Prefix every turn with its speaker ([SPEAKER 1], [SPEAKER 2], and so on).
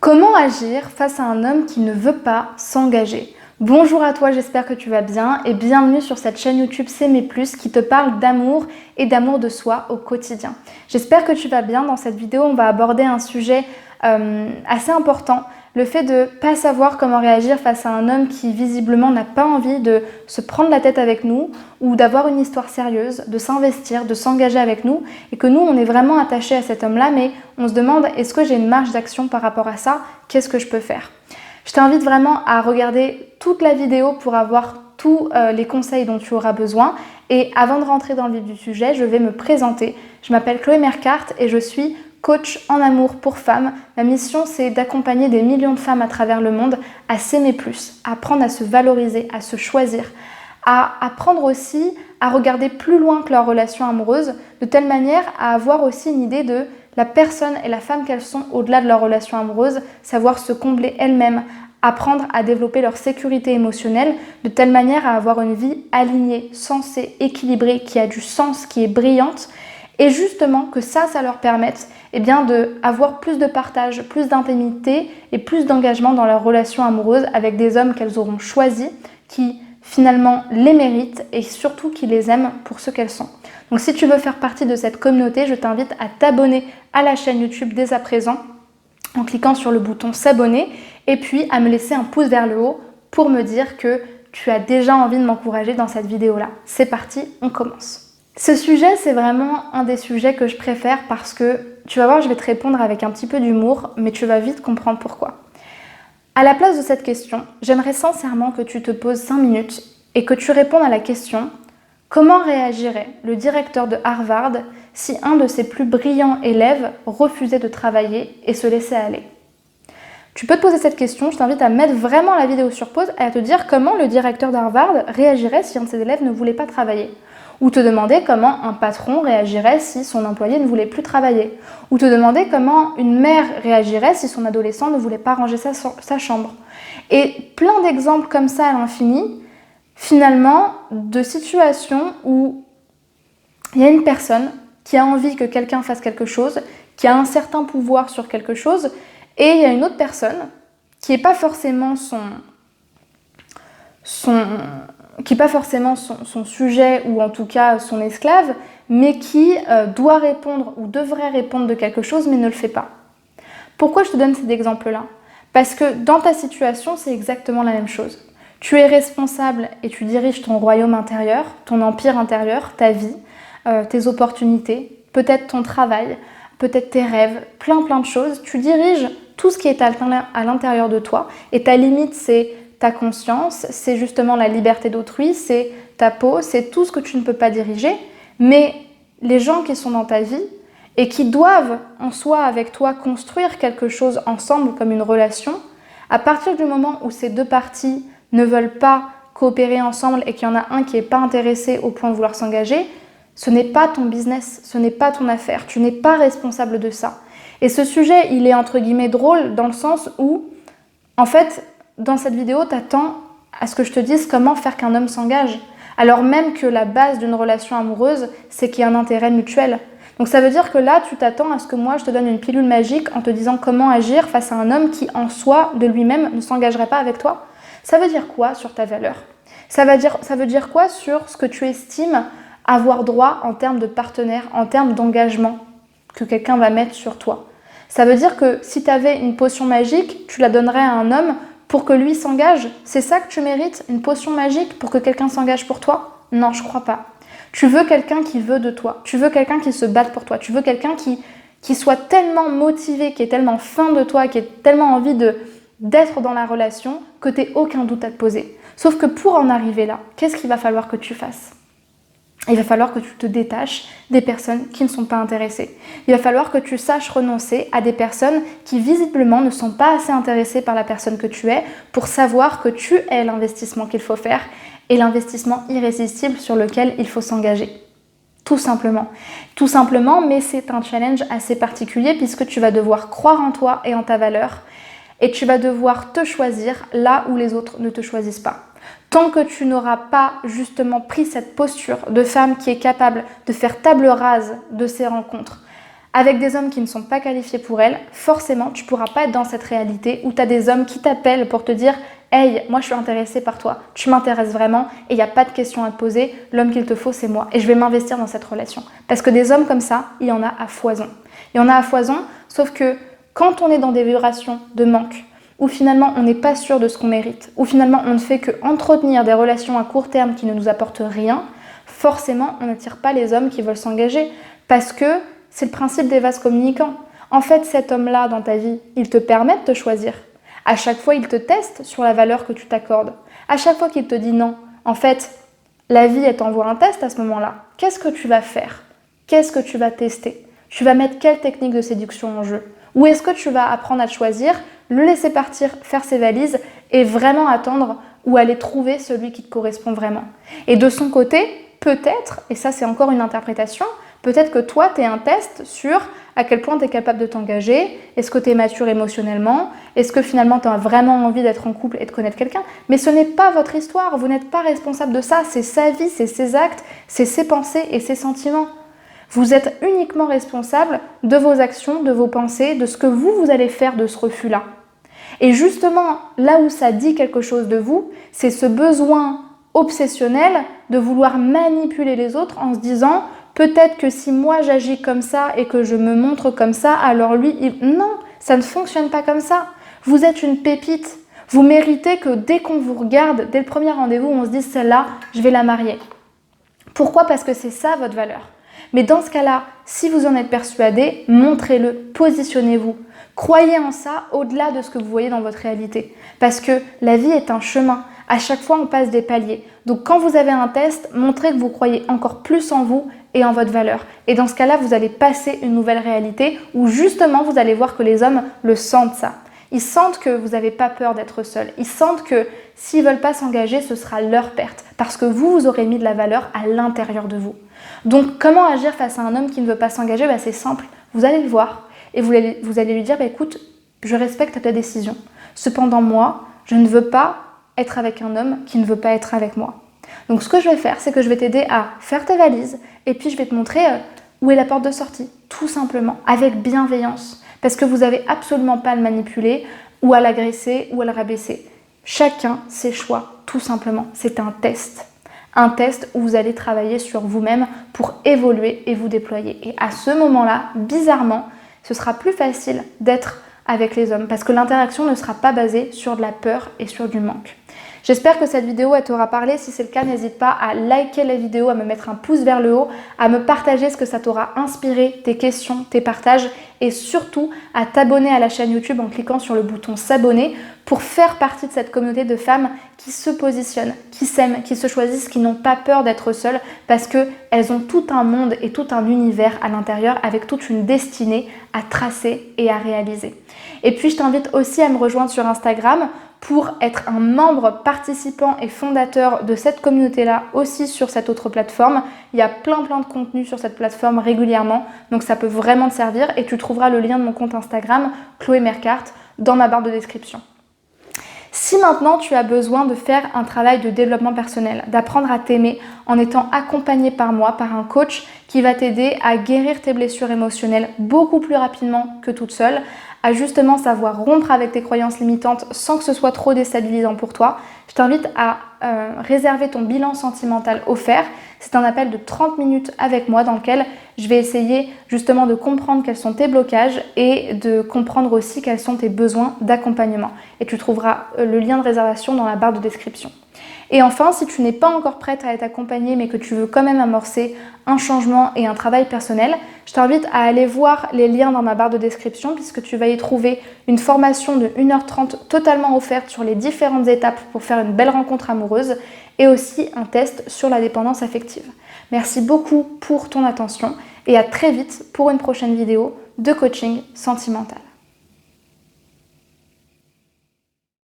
[SPEAKER 1] Comment agir face à un homme qui ne veut pas s'engager? Bonjour à toi, j'espère que tu vas bien et bienvenue sur cette chaîne YouTube S'aimer plus qui te parle d'amour et d'amour de soi au quotidien. J'espère que tu vas bien. Dans cette vidéo, on va aborder un sujet assez important, le fait de ne pas savoir comment réagir face à un homme qui visiblement n'a pas envie de se prendre la tête avec nous ou d'avoir une histoire sérieuse, de s'investir, de s'engager avec nous et que nous, on est vraiment attachés à cet homme-là, mais on se demande est-ce que j'ai une marge d'action par rapport à ça? Qu'est-ce que je peux faire? Je t'invite vraiment à regarder toute la vidéo pour avoir tous les conseils dont tu auras besoin. Et avant de rentrer dans le vif du sujet, je vais me présenter. Je m'appelle Chloé Mercart et je suis coach en amour pour femmes. Ma mission, c'est d'accompagner des millions de femmes à travers le monde à s'aimer plus, à apprendre à se valoriser, à se choisir, à apprendre aussi à regarder plus loin que leur relation amoureuse, de telle manière à avoir aussi une idée de la personne et la femme qu'elles sont au-delà de leur relation amoureuse, savoir se combler elles-mêmes, apprendre à développer leur sécurité émotionnelle, de telle manière à avoir une vie alignée, sensée, équilibrée, qui a du sens, qui est brillante, et justement que ça leur permette d'avoir plus de partage, plus d'intimité et plus d'engagement dans leur relation amoureuse avec des hommes qu'elles auront choisis, qui finalement les méritent et surtout qui les aiment pour ce qu'elles sont. Donc si tu veux faire partie de cette communauté, je t'invite à t'abonner à la chaîne YouTube dès à présent en cliquant sur le bouton s'abonner et puis à me laisser un pouce vers le haut pour me dire que tu as déjà envie de m'encourager dans cette vidéo-là. C'est parti, on commence. Ce sujet, c'est vraiment un des sujets que je préfère parce que, tu vas voir, je vais te répondre avec un petit peu d'humour, mais tu vas vite comprendre pourquoi. À la place de cette question, j'aimerais sincèrement que tu te poses 5 minutes et que tu répondes à la question « Comment réagirait le directeur de Harvard si un de ses plus brillants élèves refusait de travailler et se laissait aller ?» Tu peux te poser cette question, je t'invite à mettre vraiment la vidéo sur pause et à te dire comment le directeur d'Harvard réagirait si un de ses élèves ne voulait pas travailler. Ou te demander comment un patron réagirait si son employé ne voulait plus travailler. Ou te demander comment une mère réagirait si son adolescent ne voulait pas ranger sa chambre. Et plein d'exemples comme ça à l'infini, finalement, de situations où il y a une personne qui a envie que quelqu'un fasse quelque chose, qui a un certain pouvoir sur quelque chose, et il y a une autre personne qui n'est pas forcément son sujet ou en tout cas son esclave, mais qui doit répondre ou devrait répondre de quelque chose mais ne le fait pas. Pourquoi je te donne cet exemple-là? Parce que dans ta situation, c'est exactement la même chose. Tu es responsable et tu diriges ton royaume intérieur, ton empire intérieur, ta vie, tes opportunités, peut-être ton travail, peut-être tes rêves, plein de choses. Tu diriges tout ce qui est à l'intérieur de toi et ta limite, c'est ta conscience, c'est justement la liberté d'autrui, c'est ta peau, c'est tout ce que tu ne peux pas diriger. Mais les gens qui sont dans ta vie et qui doivent en soi avec toi construire quelque chose ensemble comme une relation, à partir du moment où ces deux parties ne veulent pas coopérer ensemble et qu'il y en a un qui n'est pas intéressé au point de vouloir s'engager, ce n'est pas ton business, ce n'est pas ton affaire, tu n'es pas responsable de ça. Et ce sujet, il est entre guillemets drôle dans le sens où, en fait, dans cette vidéo, t'attends à ce que je te dise comment faire qu'un homme s'engage. Alors même que la base d'une relation amoureuse, c'est qu'il y a un intérêt mutuel. Donc ça veut dire que là, tu t'attends à ce que moi, je te donne une pilule magique en te disant comment agir face à un homme qui, en soi, de lui-même, ne s'engagerait pas avec toi. Ça veut dire quoi sur ta valeur? Ça veut dire quoi sur ce que tu estimes avoir droit en termes de partenaire, en termes d'engagement que quelqu'un va mettre sur toi? Ça veut dire que si tu avais une potion magique, tu la donnerais à un homme pour que lui s'engage? C'est ça que tu mérites, une potion magique pour que quelqu'un s'engage pour toi? Non, je crois pas. Tu veux quelqu'un qui veut de toi, tu veux quelqu'un qui se batte pour toi, tu veux quelqu'un qui soit tellement motivé, qui est tellement fin de toi, qui ait tellement envie d'être dans la relation que tu n'aies aucun doute à te poser. Sauf que pour en arriver là, qu'est-ce qu'il va falloir que tu fasses? Il va falloir que tu te détaches des personnes qui ne sont pas intéressées. Il va falloir que tu saches renoncer à des personnes qui visiblement ne sont pas assez intéressées par la personne que tu es pour savoir que tu es l'investissement qu'il faut faire et l'investissement irrésistible sur lequel il faut s'engager. Tout simplement. Tout simplement, mais c'est un challenge assez particulier puisque tu vas devoir croire en toi et en ta valeur et tu vas devoir te choisir là où les autres ne te choisissent pas. Tant que tu n'auras pas justement pris cette posture de femme qui est capable de faire table rase de ces rencontres, avec des hommes qui ne sont pas qualifiés pour elle, forcément, tu ne pourras pas être dans cette réalité où tu as des hommes qui t'appellent pour te dire « Hey, moi je suis intéressée par toi, tu m'intéresses vraiment et il n'y a pas de questions à te poser, l'homme qu'il te faut c'est moi et je vais m'investir dans cette relation. » Parce que des hommes comme ça, il y en a à foison. Il y en a à foison, sauf que quand on est dans des vibrations de manque, où finalement on n'est pas sûr de ce qu'on mérite, où finalement on ne fait que entretenir des relations à court terme qui ne nous apportent rien, forcément on n'attire pas les hommes qui veulent s'engager parce que c'est le principe des vases communicants. En fait, cet homme-là dans ta vie, il te permet de te choisir. À chaque fois, il te teste sur la valeur que tu t'accordes. À chaque fois qu'il te dit non, en fait, la vie, elle t'envoie un test à ce moment-là. Qu'est-ce que tu vas faire? Qu'est-ce que tu vas tester? Tu vas mettre quelle technique de séduction en jeu? Ou est-ce que tu vas apprendre à te choisir, le laisser partir, faire ses valises et vraiment attendre ou aller trouver celui qui te correspond vraiment? Et de son côté, peut-être, et ça c'est encore une interprétation, peut-être que toi, tu es un test sur à quel point tu es capable de t'engager, est-ce que tu es mature émotionnellement, est-ce que finalement tu as vraiment envie d'être en couple et de connaître quelqu'un. Mais ce n'est pas votre histoire, vous n'êtes pas responsable de ça, c'est sa vie, c'est ses actes, c'est ses pensées et ses sentiments. Vous êtes uniquement responsable de vos actions, de vos pensées, de ce que vous allez faire de ce refus-là. Et justement, là où ça dit quelque chose de vous, c'est ce besoin obsessionnel de vouloir manipuler les autres en se disant peut-être que si moi j'agis comme ça et que je me montre comme ça, alors lui, non, ça ne fonctionne pas comme ça. Vous êtes une pépite. Vous méritez que dès qu'on vous regarde, dès le premier rendez-vous, on se dise celle-là, je vais la marier. Pourquoi? Parce que c'est ça votre valeur. Mais dans ce cas-là, si vous en êtes persuadé, montrez-le, positionnez-vous. Croyez en ça au-delà de ce que vous voyez dans votre réalité. Parce que la vie est un chemin. À chaque fois, on passe des paliers. Donc quand vous avez un test, montrez que vous croyez encore plus en vous et en votre valeur. Et dans ce cas-là, vous allez passer une nouvelle réalité où justement, vous allez voir que les hommes le sentent ça. Ils sentent que vous n'avez pas peur d'être seul. Ils sentent que s'ils ne veulent pas s'engager, ce sera leur perte. Parce que vous aurez mis de la valeur à l'intérieur de vous. Donc, comment agir face à un homme qui ne veut pas s'engager? C'est simple. Vous allez le voir et vous allez lui dire écoute, je respecte ta décision. Cependant, moi, je ne veux pas être avec un homme qui ne veut pas être avec moi. Donc, ce que je vais faire, c'est que je vais t'aider à faire tes valises et puis je vais te montrer où est la porte de sortie, tout simplement, avec bienveillance. Parce que vous n'avez absolument pas à le manipuler ou à l'agresser ou à le rabaisser. Chacun ses choix, tout simplement. C'est un test. Un test où vous allez travailler sur vous-même pour évoluer et vous déployer. Et à ce moment-là, bizarrement, ce sera plus facile d'être avec les hommes parce que l'interaction ne sera pas basée sur de la peur et sur du manque. J'espère que cette vidéo t'aura parlé. Si c'est le cas, n'hésite pas à liker la vidéo, à me mettre un pouce vers le haut, à me partager ce que ça t'aura inspiré, tes questions, tes partages et surtout à t'abonner à la chaîne YouTube en cliquant sur le bouton s'abonner pour faire partie de cette communauté de femmes qui se positionnent, qui s'aiment, qui se choisissent, qui n'ont pas peur d'être seules parce qu'elles ont tout un monde et tout un univers à l'intérieur avec toute une destinée à tracer et à réaliser. Et puis je t'invite aussi à me rejoindre sur Instagram pour être un membre participant et fondateur de cette communauté-là aussi sur cette autre plateforme. Il y a plein de contenu sur cette plateforme régulièrement, donc ça peut vraiment te servir et tu trouveras le lien de mon compte Instagram, Chloé Mercart, dans ma barre de description. Si maintenant tu as besoin de faire un travail de développement personnel, d'apprendre à t'aimer en étant accompagné par moi, par un coach qui va t'aider à guérir tes blessures émotionnelles beaucoup plus rapidement que toute seule, à justement savoir rompre avec tes croyances limitantes sans que ce soit trop déstabilisant pour toi, je t'invite à réserver ton bilan sentimental offert. C'est un appel de 30 minutes avec moi dans lequel je vais essayer justement de comprendre quels sont tes blocages et de comprendre aussi quels sont tes besoins d'accompagnement. Et tu trouveras le lien de réservation dans la barre de description. Et enfin, si tu n'es pas encore prête à être accompagnée mais que tu veux quand même amorcer un changement et un travail personnel, je t'invite à aller voir les liens dans ma barre de description puisque tu vas y trouver une formation de 1h30 totalement offerte sur les différentes étapes pour faire une belle rencontre amoureuse et aussi un test sur la dépendance affective. Merci beaucoup pour ton attention et à très vite pour une prochaine vidéo de coaching sentimental.